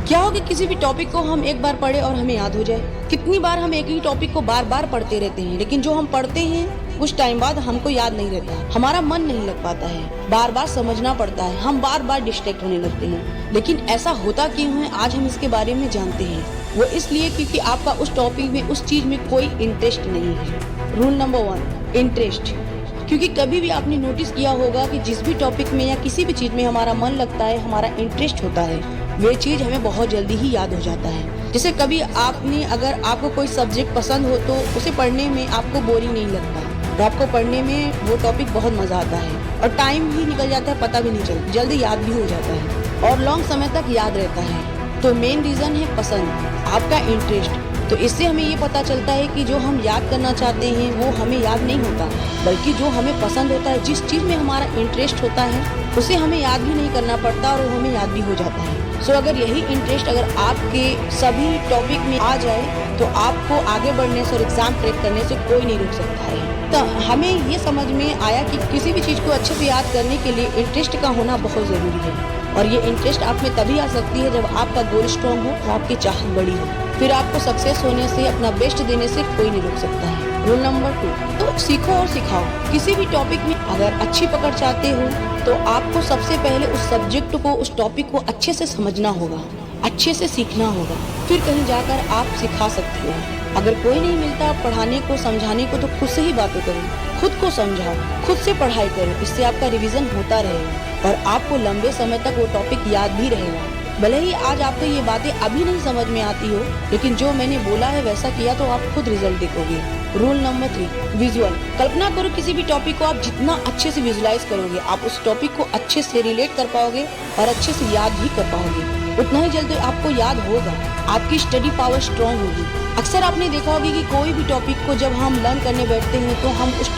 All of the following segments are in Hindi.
क्या हो कि किसी भी टॉपिक को हम एक बार पढ़े और हमें याद हो जाए। कितनी बार हम एक ही टॉपिक को बार बार पढ़ते रहते हैं, लेकिन जो हम पढ़ते हैं कुछ टाइम बाद हमको याद नहीं रहता, हमारा मन नहीं लग पाता है, बार बार समझना पड़ता है, हम बार बार डिस्ट्रैक्ट होने लगते हैं। लेकिन ऐसा होता क्यों है, आज हम इसके बारे में जानते हैं। वो इसलिए क्योंकि आपका उस टॉपिक में, उस चीज में कोई इंटरेस्ट नहीं है। Rule number 1, interest. क्योंकि कभी भी आपने नोटिस किया होगा कि जिस भी टॉपिक में या किसी भी चीज में हमारा मन लगता है, हमारा इंटरेस्ट होता है, वे चीज हमें बहुत जल्दी ही याद हो जाता है। जैसे कभी आपने, अगर आपको कोई सब्जेक्ट पसंद हो तो उसे पढ़ने में आपको बोरिंग नहीं लगता, तो आपको पढ़ने में वो टॉपिक बहुत मजा आता है और टाइम भी निकल जाता है, पता भी नहीं चलता, जल्दी याद भी हो जाता है और लॉन्ग समय तक याद रहता है। तो मेन रीजन है पसंद, आपका इंटरेस्ट। तो इससे हमें ये पता चलता है कि जो हम याद करना चाहते हैं वो हमें याद नहीं होता, बल्कि जो हमें पसंद होता है, जिस चीज में हमारा इंटरेस्ट होता है, उसे हमें याद भी नहीं करना पड़ता और वो हमें याद भी हो जाता है। सो अगर यही इंटरेस्ट अगर आपके सभी टॉपिक में आ जाए तो आपको आगे बढ़ने से और एग्जाम क्रैक करने से कोई नहीं रोक सकता है। तो हमें ये समझ में आया कि किसी भी चीज को अच्छे से याद करने के लिए इंटरेस्ट का होना बहुत जरूरी है। और ये इंटरेस्ट आप में तभी आ सकती है जब आपका गोल स्ट्रॉन्ग हो और आपकी चाहत बड़ी हो, फिर आपको सक्सेस होने से, अपना बेस्ट देने से कोई नहीं रोक सकता है। रूल नंबर 2, तो सीखो और सिखाओ। किसी भी टॉपिक में अगर अच्छी पकड़ चाहते हो तो आपको सबसे पहले उस सब्जेक्ट को, उस टॉपिक को अच्छे से समझना होगा, अच्छे से सीखना होगा, फिर कहीं जाकर आप सिखा सकते हो। अगर कोई नहीं मिलता पढ़ाने को, समझाने को, तो खुद से ही बातें करो, खुद को समझाओ, खुद से पढ़ाई करो। इससे आपका रिवीजन होता रहेगा और आपको लंबे समय तक वो टॉपिक याद भी रहेगा। भले ही आज आपको ये बातें अभी नहीं समझ में आती हो, लेकिन जो मैंने बोला है वैसा किया तो आप खुद रिजल्ट देखोगे। Rule number 3, visual. कल्पना करो किसी भी टॉपिक को आप जितना अच्छे से विजुलाइज करोगे, आप उस टॉपिक को अच्छे से रिलेट कर पाओगे और अच्छे से याद भी कर पाओगे, उतना ही जल्दी आपको याद होगा, आपकी स्टडी पावर स्ट्रांग होगी। अक्सर आपने देखा होगा कि कोई भी टॉपिक को जब हम लर्न करने बैठते हैं तो हमें उस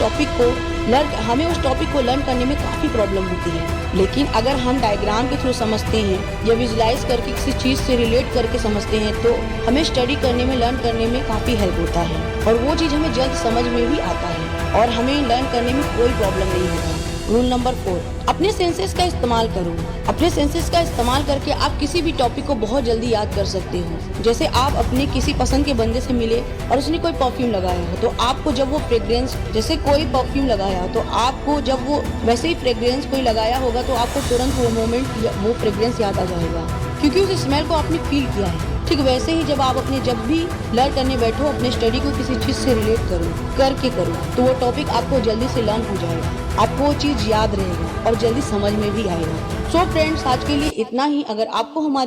टॉपिक को लर्न करने में काफ़ी प्रॉब्लम होती है। लेकिन अगर हम डायग्राम के थ्रू समझते हैं या विजुलाइज करके किसी चीज़ से रिलेट करके समझते हैं तो हमें स्टडी करने में, लर्न करने में काफ़ी हेल्प होता है और वो चीज़ हमें जल्द समझ में भी आता है और हमें लर्न करने में कोई प्रॉब्लम नहीं होता। रूल नंबर 4, अपने सेंसेस का इस्तेमाल करो। अपने सेंसेस का इस्तेमाल करके आप किसी भी टॉपिक को बहुत जल्दी याद कर सकते हो। जैसे आप अपने किसी पसंद के बंदे से मिले और उसने कोई परफ्यूम लगाया हो, तो आपको जब वो फ्रेग्रेंस, जैसे कोई परफ्यूम लगाया तो आपको जब वो वैसे ही फ्रेग्रेंस कोई लगाया होगा तो आपको तुरंत वो मोमेंट, वो फ्रेग्रेंस याद आ जाएगा, क्योंकि उस स्मेल को आपने फील किया है। ठीक वैसे ही जब भी लर्न करने बैठो, अपने स्टडी को किसी चीज़ से रिलेट करो तो वो टॉपिक आपको जल्दी से लर्न हो जाएगा, आपको वो चीज़ याद रहेगा और जल्दी समझ में भी आएगा। सो फ्रेंड्स, आज के लिए इतना ही। अगर आपको हमारी